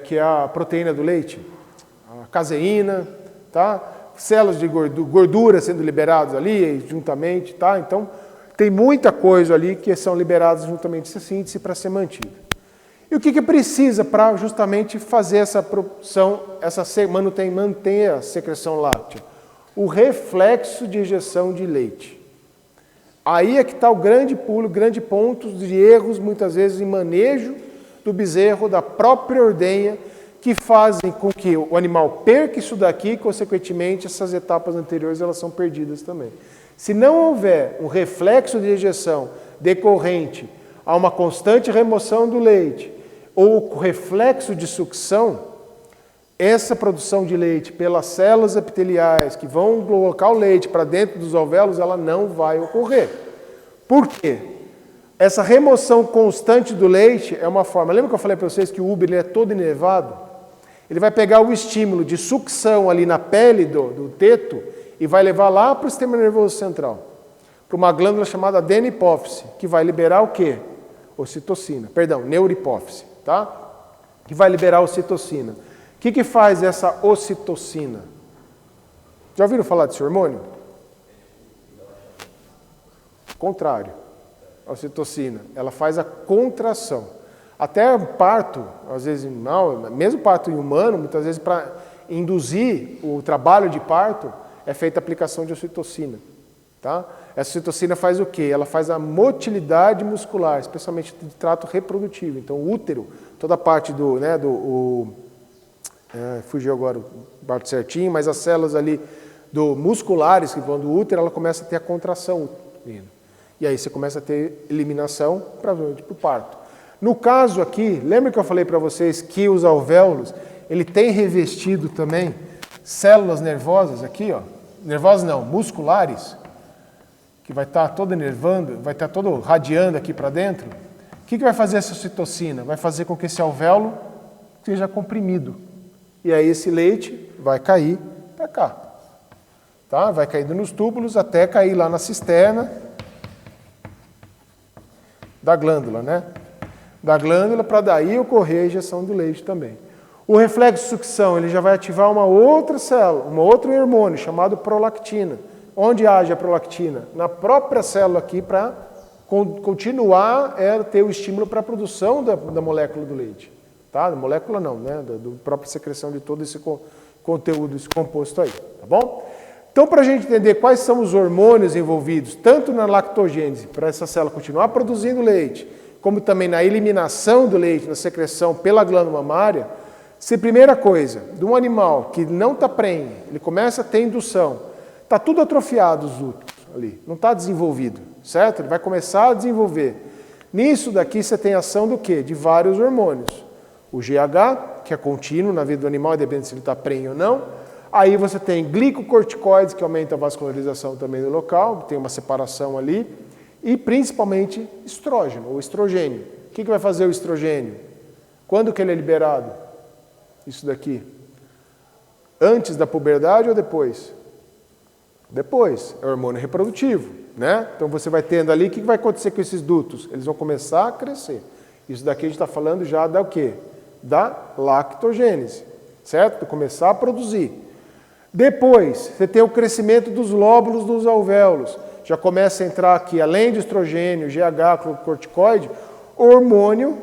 que é a proteína do leite, a caseína, tá? Células de gordura sendo liberadas ali juntamente, tá? Então, tem muita coisa ali que são liberadas juntamente essa síntese para ser mantida. E o que precisa para justamente fazer essa produção, manter a secreção láctea? O reflexo de ejeção de leite. Aí é que está o grande pulo, o grande ponto de erros, muitas vezes, em manejo do bezerro, da própria ordenha, que fazem com que o animal perca isso daqui e, consequentemente, essas etapas anteriores elas são perdidas também. Se não houver um reflexo de ejeção decorrente a uma constante remoção do leite ou reflexo de sucção, essa produção de leite pelas células epiteliais que vão colocar o leite para dentro dos alvéolos, ela não vai ocorrer. Por quê? Essa remoção constante do leite é uma forma... Lembra que eu falei para vocês que o úbero é todo inervado? Ele vai pegar o estímulo de sucção ali na pele do teto e vai levar lá para o sistema nervoso central. para uma glândula chamada adenopófise, que vai liberar o quê? Ocitocina. Perdão, neurohipófise, tá? Que vai liberar ocitocina. O que faz essa ocitocina? Já ouviram falar desse hormônio? Contrário. A ocitocina, ela faz a contração. Até parto, às vezes, não, mesmo parto em humano, muitas vezes para induzir o trabalho de parto, é feita a aplicação de ocitocina. Tá? Essa ocitocina faz o quê? Ela faz a motilidade muscular, especialmente de trato reprodutivo. Então, o útero, toda a parte do... fugiu agora o parto certinho, mas as células ali musculares que vão do útero, ela começa a ter a contração. E aí você começa a ter eliminação para o parto. No caso aqui, lembra que eu falei para vocês que os alvéolos, ele tem revestido também células nervosas aqui, ó. Nervosas não, musculares, que vai estar todo enervando, vai estar todo radiando aqui para dentro. O que vai fazer essa ocitocina? Vai fazer com que esse alvéolo seja comprimido. E aí esse leite vai cair para cá. Tá? Vai caindo nos túbulos até cair lá na cisterna da glândula, né? Da glândula para daí ocorrer a injeção do leite também. O reflexo de sucção, ele já vai ativar uma outra célula, um outro hormônio chamado prolactina. Onde age a prolactina? Na própria célula aqui para continuar a ter o estímulo para a produção da molécula do leite. Tá? Da molécula não, né? Da própria secreção de todo esse conteúdo, esse composto aí. Tá bom? Então, para a gente entender quais são os hormônios envolvidos, tanto na lactogênese, para essa célula continuar produzindo leite, como também na eliminação do leite, na secreção pela glândula mamária, se primeira coisa, de um animal que não está prenhe, ele começa a ter indução, está tudo atrofiado os úteros ali, não está desenvolvido, certo? Ele vai começar a desenvolver. Nisso daqui você tem ação do quê? De vários hormônios. O GH, que é contínuo na vida do animal, depende se ele está prenhe ou não. Aí você tem glicocorticoides, que aumenta a vascularização também do local, tem uma separação ali. E principalmente estrógeno, ou estrogênio. O que vai fazer o estrogênio? Quando que ele é liberado? Isso daqui. Antes da puberdade ou depois? Depois. É o hormônio reprodutivo, né? Então você vai tendo ali, o que vai acontecer com esses dutos? Eles vão começar a crescer. Isso daqui a gente está falando já da o quê? Da lactogênese, certo? De começar a produzir. Depois, você tem o crescimento dos lóbulos dos alvéolos. Já começa a entrar aqui, além de estrogênio, GH, corticoide, hormônio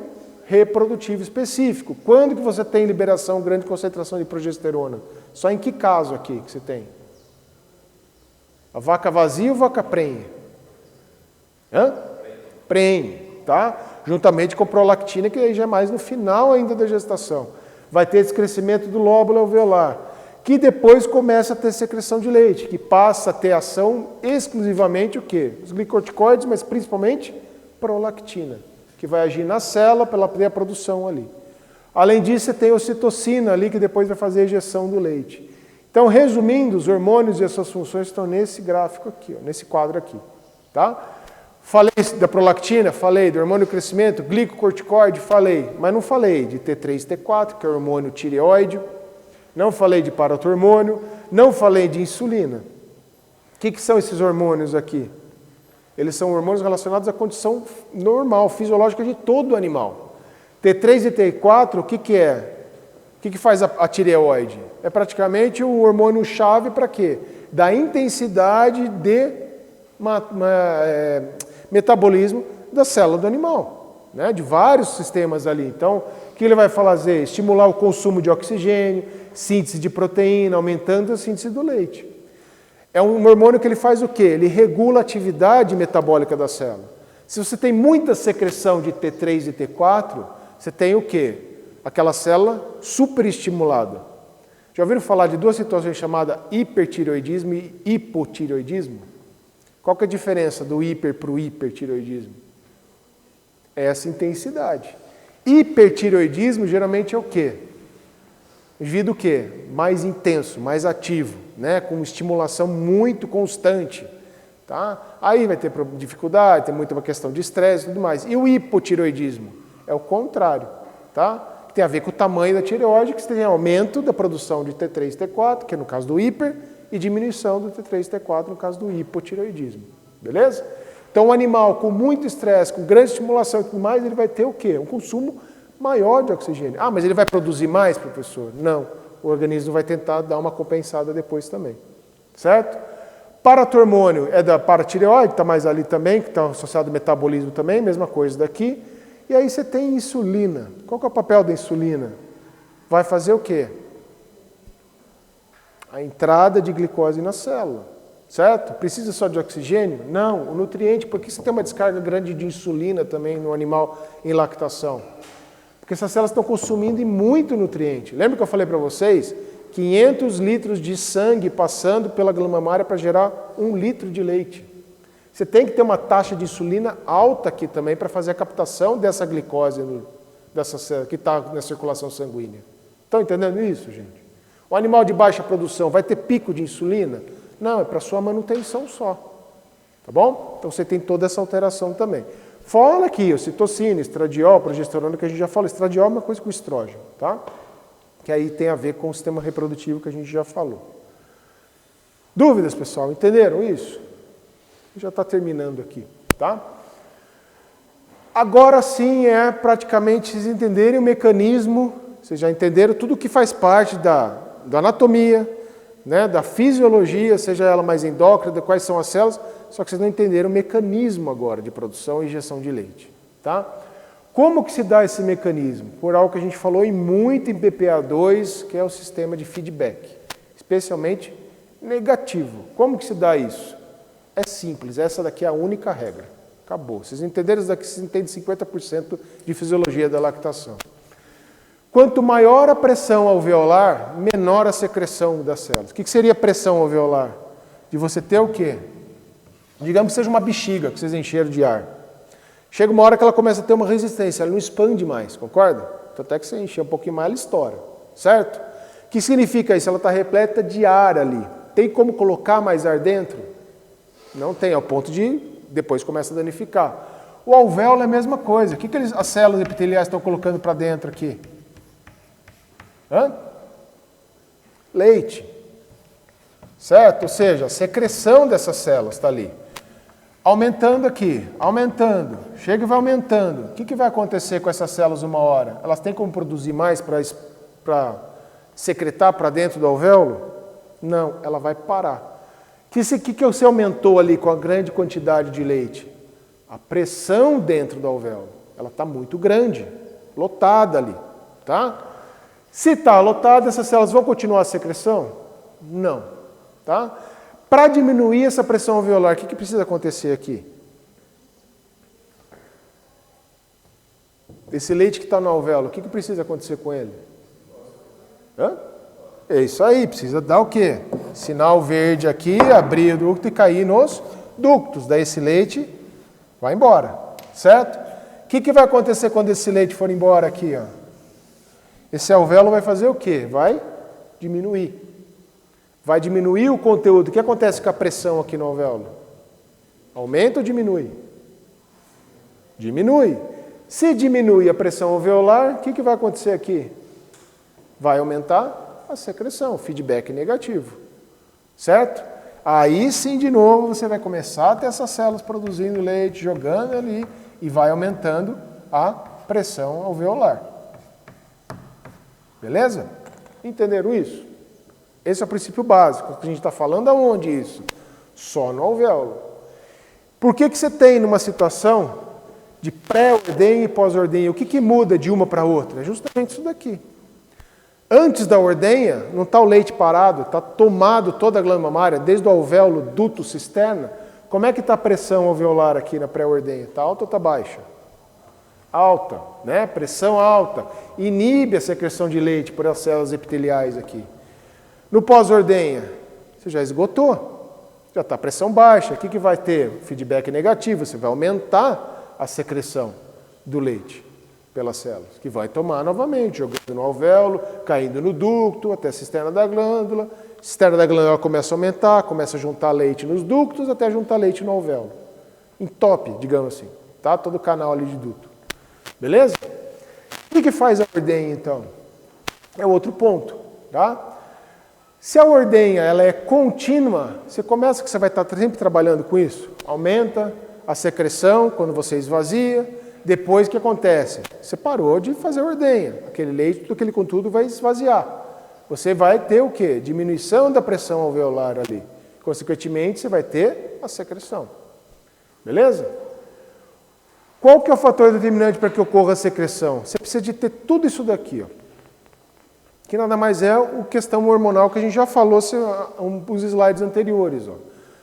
reprodutivo específico. Quando que você tem liberação, grande concentração de progesterona? Só em que caso aqui que você tem? A vaca vazia ou vaca prenhe? Prenhe, tá? Juntamente com prolactina, que aí já é mais no final ainda da gestação. Vai ter esse crescimento do lóbulo alveolar, que depois começa a ter secreção de leite, que passa a ter ação exclusivamente o quê? Os glicocorticoides, mas principalmente prolactina, que vai agir na célula para ela ter a produção ali. Além disso, você tem ocitocina ali, que depois vai fazer a ejeção do leite. Então, resumindo, os hormônios e as suas funções estão nesse gráfico aqui, ó, nesse quadro aqui. Tá? Falei da prolactina, falei do hormônio do crescimento, glicocorticoide, falei, mas não falei de T3 e T4, que é o hormônio tireoide. Não falei de paratormônio, não falei de insulina. O que são esses hormônios aqui? Eles são hormônios relacionados à condição normal, fisiológica de todo animal. T3 e T4, o que é? O que faz a tireoide? É praticamente o hormônio-chave para quê? Da intensidade de metabolismo da célula do animal, né? De vários sistemas ali. Então, o que ele vai fazer? Estimular o consumo de oxigênio, síntese de proteína, aumentando a síntese do leite. É um hormônio que ele faz o quê? Ele regula a atividade metabólica da célula. Se você tem muita secreção de T3 e T4, você tem o quê? Aquela célula superestimulada. Já ouviram falar de duas situações chamadas hipertireoidismo e hipotireoidismo? Qual que é a diferença do hiper para o hipertireoidismo? É essa intensidade. Hipertireoidismo geralmente é o quê? Indivíduo o quê? Mais intenso, mais ativo, né? Com estimulação muito constante. Tá? Aí vai ter dificuldade, tem muita uma questão de estresse e tudo mais. E o hipotireoidismo? É o contrário. Tá? Tem a ver com o tamanho da tireoide, que você tem aumento da produção de T3 e T4, que é no caso do hiper, e diminuição do T3 e T4 no caso do hipotireoidismo. Beleza? Então, um animal com muito estresse, com grande estimulação e tudo mais, ele vai ter o quê? Um consumo maior de oxigênio. Ah, mas ele vai produzir mais, professor? Não. O organismo vai tentar dar uma compensada depois também. Certo? Paratormônio é da paratireoide, está mais ali também, que está associado ao metabolismo também, mesma coisa daqui. E aí você tem insulina. Qual que é o papel da insulina? Vai fazer o quê? A entrada de glicose na célula. Certo? Precisa só de oxigênio? Não. O nutriente, por que você tem uma descarga grande de insulina também no animal em lactação? Porque essas células estão consumindo muito nutriente. Lembra que eu falei para vocês? 500 litros de sangue passando pela glândula mamária para gerar 1 litro de leite. Você tem que ter uma taxa de insulina alta aqui também para fazer a captação dessa glicose dessa célula que está na circulação sanguínea. Estão entendendo isso, gente? O animal de baixa produção vai ter pico de insulina? Não, é para sua manutenção só. Tá bom? Então você tem toda essa alteração também. Fala aqui, ocitocina, estradiol, progesterona, que a gente já falou. Estradiol é uma coisa com estrógeno, tá? Que aí tem a ver com o sistema reprodutivo que a gente já falou. Dúvidas, pessoal? Entenderam isso? Já está terminando aqui, tá? Agora sim é praticamente vocês entenderem o mecanismo, vocês já entenderam tudo que faz parte da anatomia, né, da fisiologia, seja ela mais endócrina, quais são as células, só que vocês não entenderam o mecanismo agora de produção e injeção de leite, tá? Como que se dá esse mecanismo? Por algo que a gente falou muito em PPA2, que é o sistema de feedback, especialmente negativo. Como que se dá isso? É simples, essa daqui é a única regra. Acabou. Vocês entenderam isso daqui, vocês entendem 50% de fisiologia da lactação. Quanto maior a pressão alveolar, menor a secreção das células. O que seria pressão alveolar? De você ter o quê? Digamos que seja uma bexiga que vocês encheram de ar. Chega uma hora que ela começa a ter uma resistência, ela não expande mais, concorda? Então até que você encher um pouquinho mais, ela estoura, certo? O que significa isso? Ela está repleta de ar ali. Tem como colocar mais ar dentro? Não tem, ao ponto de depois começa a danificar. O alvéolo é a mesma coisa. O que as células epiteliais estão colocando para dentro aqui? Hã? Leite. Certo? Ou seja, a secreção dessas células está ali. Aumentando aqui, aumentando. Chega e vai aumentando. O que vai acontecer com essas células uma hora? Elas têm como produzir mais para secretar para dentro do alvéolo? Não, ela vai parar. O que você aumentou ali com a grande quantidade de leite? A pressão dentro do alvéolo. Ela está muito grande, lotada ali, tá? Se está lotada, essas células vão continuar a secreção? Não, tá? Para diminuir essa pressão alveolar, o que precisa acontecer aqui? Esse leite que está no alvéolo, o que precisa acontecer com ele? Hã? É isso aí, precisa dar o quê? Sinal verde aqui, abrir o ducto e cair nos ductos. Daí esse leite vai embora, certo? O que vai acontecer quando esse leite for embora aqui? Ó? Esse alvéolo vai fazer o quê? Vai diminuir. Vai diminuir o conteúdo. O que acontece com a pressão aqui no alvéolo? Aumenta ou diminui? Diminui. Se diminui a pressão alveolar, o que vai acontecer aqui? Vai aumentar a secreção, feedback negativo. Certo? Aí sim, de novo, você vai começar a ter essas células produzindo leite, jogando ali, e vai aumentando a pressão alveolar. Beleza? Entenderam isso? Esse é o princípio básico. A gente está falando aonde isso? Só no alvéolo. Por que você tem numa situação de pré-ordenha e pós-ordenha, o que muda de uma para outra? É justamente isso daqui. Antes da ordenha, não está o leite parado, está tomado toda a glândula mamária, desde o alvéolo, duto, cisterna. Como é que está a pressão alveolar aqui na pré-ordenha? Está alta ou está baixa? Alta, né? Pressão alta. Inibe a secreção de leite por as células epiteliais aqui. No pós-ordenha, você já esgotou. Já está a pressão baixa. O que vai ter? Feedback negativo. Você vai aumentar a secreção do leite pelas células, que vai tomar novamente, jogando no alvéolo, caindo no ducto, até a cisterna da glândula. A cisterna da glândula começa a aumentar, começa a juntar leite nos ductos, até juntar leite no alvéolo. Entope, digamos assim. Tá? Todo o canal ali de duto. Beleza? O que faz a ordenha, então? É outro ponto. Tá? Se a ordenha ela é contínua, você começa que você vai estar sempre trabalhando com isso. Aumenta a secreção quando você esvazia. Depois o que acontece? Você parou de fazer ordenha. Aquele leite, tudo aquele conteúdo vai esvaziar. Você vai ter o quê? Diminuição da pressão alveolar ali. Consequentemente, você vai ter a secreção. Beleza? Qual que é o fator determinante para que ocorra a secreção? Você precisa de ter tudo isso daqui, ó. Que nada mais é a questão hormonal que a gente já falou uns slides anteriores. Ó.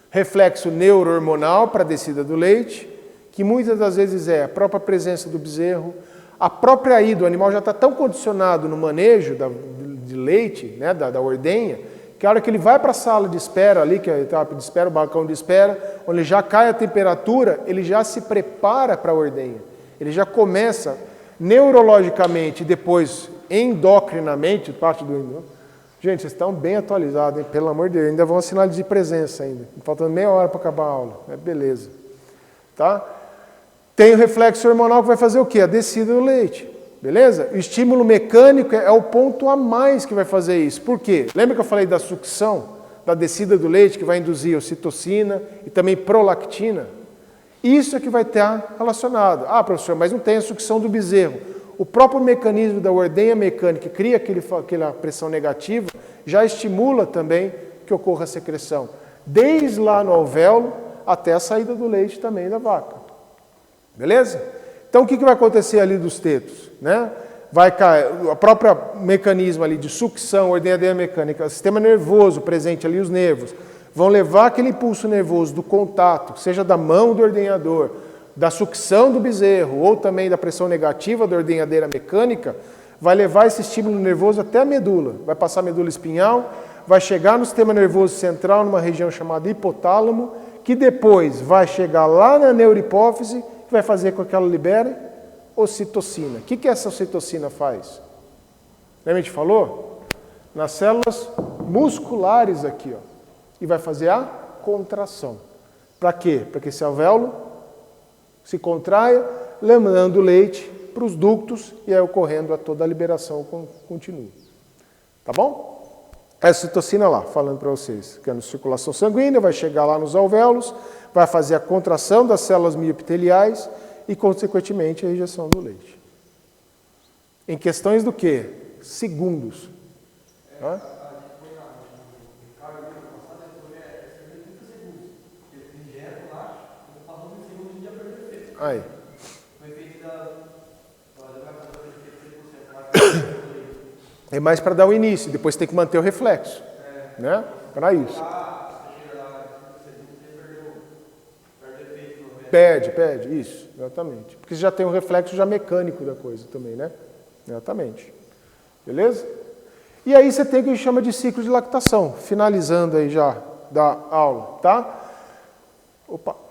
Reflexo neurohormonal para a descida do leite, que muitas das vezes é a própria presença do bezerro, a própria ida, o animal já está tão condicionado no manejo de leite, né, da ordenha, que a hora que ele vai para a sala de espera ali, que é a etapa de espera, o balcão de espera, onde já cai a temperatura, ele já se prepara para a ordenha. Ele já começa neurologicamente, depois endocrinamente, parte do... Gente, vocês estão bem atualizados, hein? Pelo amor de Deus, ainda vão assinar de presença ainda. Faltando meia hora para acabar a aula. Beleza. Tá? Tem o reflexo hormonal que vai fazer o quê? A descida do leite. Beleza? O estímulo mecânico é o ponto a mais que vai fazer isso. Por quê? Lembra que eu falei da sucção, da descida do leite, que vai induzir ocitocina e também prolactina? Isso é que vai estar relacionado. Ah, professor, mas não tem a sucção do bezerro. O próprio mecanismo da ordenha mecânica que cria aquela pressão negativa já estimula também que ocorra a secreção. Desde lá no alvéolo até a saída do leite também da vaca. Beleza? Então o que vai acontecer ali dos tetos? Né? Vai cair, o próprio mecanismo ali de sucção, ordenha mecânica, o sistema nervoso presente ali, os nervos, vão levar aquele impulso nervoso do contato, seja da mão do ordenhador, da sucção do bezerro ou também da pressão negativa da ordenhadeira mecânica, vai levar esse estímulo nervoso até a medula. Vai passar a medula espinhal, vai chegar no sistema nervoso central, numa região chamada hipotálamo, que depois vai chegar lá na neurohipófise, que vai fazer com que ela libere ocitocina. O que essa ocitocina faz? Lembra que a gente falou? Nas células musculares aqui, ó. E vai fazer a contração. Para quê? Para que esse alvéolo se contraia, levando o leite para os ductos e aí ocorrendo a toda a liberação continua. Tá bom? Essa ocitocina lá, falando para vocês, que é na circulação sanguínea, vai chegar lá nos alvéolos, vai fazer a contração das células mioepiteliais e, consequentemente, a ejeção do leite. Em questões do quê? Segundos. Tá? Aí. É mais para dar o início, depois tem que manter o reflexo. Né? Para isso. Perde, isso, exatamente. Porque você já tem um reflexo já mecânico da coisa também, né? Exatamente. Beleza? E aí você tem o que a gente chama de ciclo de lactação, finalizando aí já da aula, tá? Opa!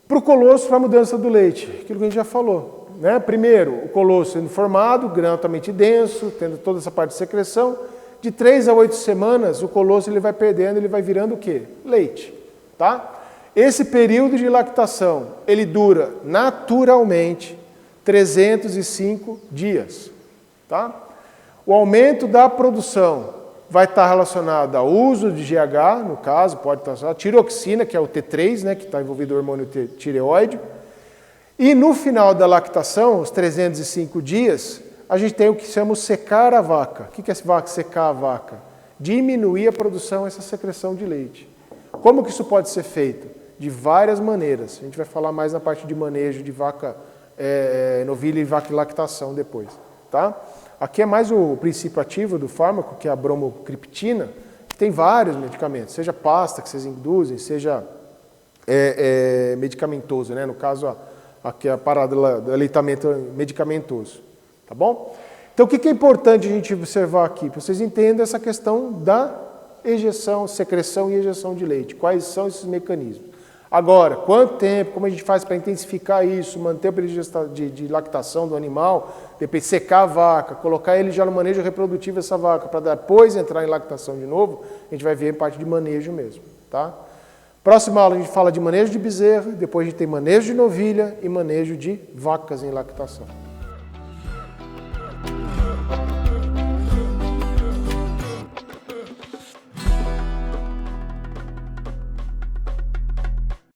Para o colosso, para a mudança do leite, aquilo que a gente já falou. Né? Primeiro, o colosso sendo formado, grão altamente denso, tendo toda essa parte de secreção. De 3 a 8 semanas, o colosso ele vai perdendo, ele vai virando o quê? Leite. Tá? Esse período de lactação, ele dura naturalmente 305 dias. Tá? O aumento da produção vai estar relacionado ao uso de GH, no caso, pode estar relacionado a tiroxina, que é o T3, né, que está envolvido no hormônio tireoide. E no final da lactação, os 305 dias, a gente tem o que chama de secar a vaca. O que é secar a vaca? Diminuir a produção, essa secreção de leite. Como que isso pode ser feito? De várias maneiras. A gente vai falar mais na parte de manejo de vaca novilha e vaca e lactação depois. Tá? Aqui é mais o princípio ativo do fármaco, que é a bromocriptina, que tem vários medicamentos, seja pasta que vocês induzem, seja medicamentoso, né? No caso, aqui é a parada do aleitamento medicamentoso. Tá bom? Então, o que é importante a gente observar aqui? Para vocês entenderem essa questão da ejeção, secreção e ejeção de leite. Quais são esses mecanismos? Agora, quanto tempo, como a gente faz para intensificar isso, manter o período de lactação do animal, depois secar a vaca, colocar ele já no manejo reprodutivo dessa vaca, para depois entrar em lactação de novo, a gente vai ver a parte de manejo mesmo. Tá? Próxima aula a gente fala de manejo de bezerro, depois a gente tem manejo de novilha e manejo de vacas em lactação.